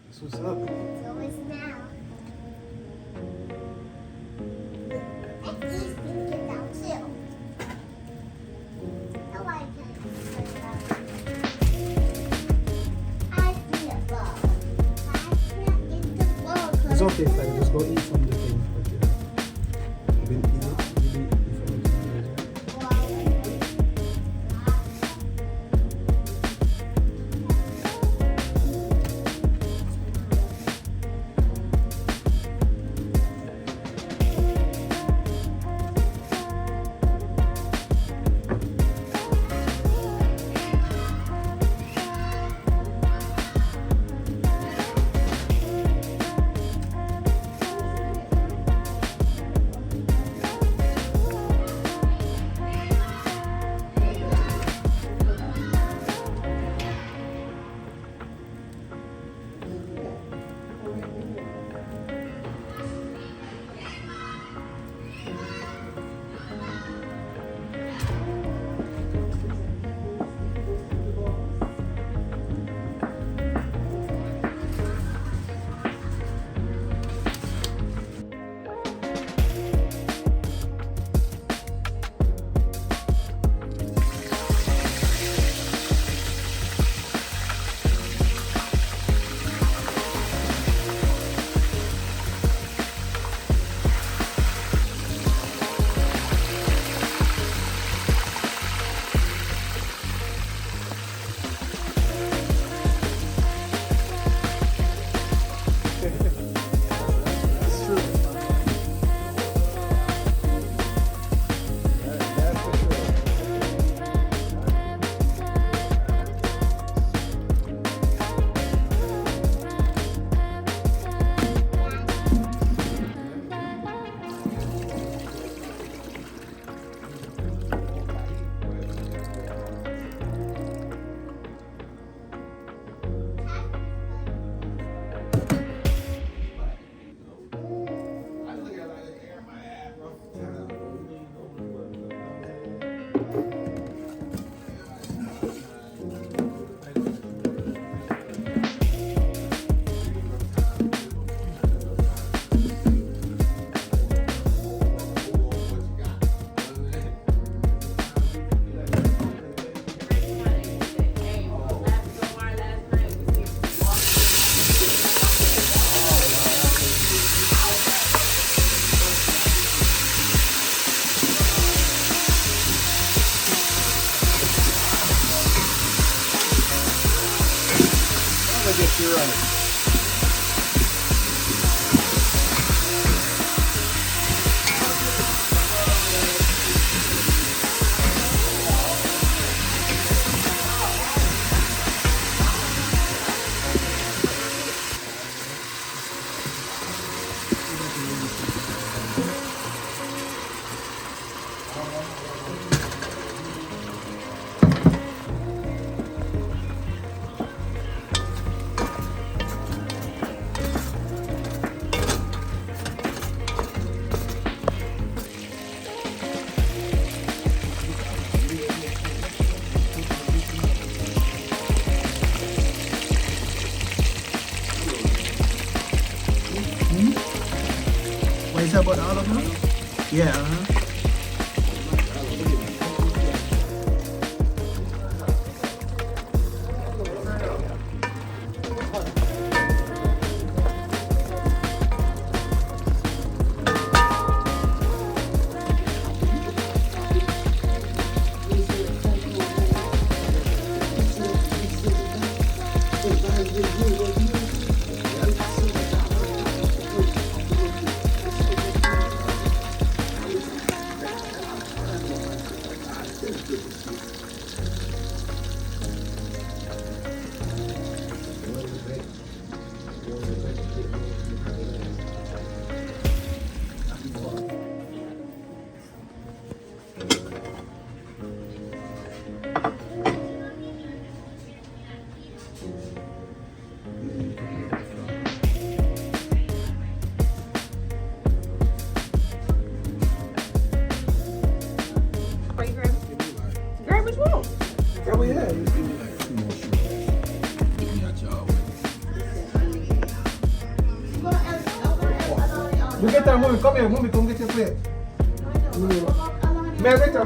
That's what's up. So it's now. And these things get down too. Oh, I can. I see a ball. I can't get the ball. It's okay, fine. Just go eat from the thing. Okay. You been eating it? You been eating from the thing? It's true. That's for sure. I guess you're right. What is that about all of them? Yeah, You get her, mommy. Come here, mommy. Come get your plate. May I get her?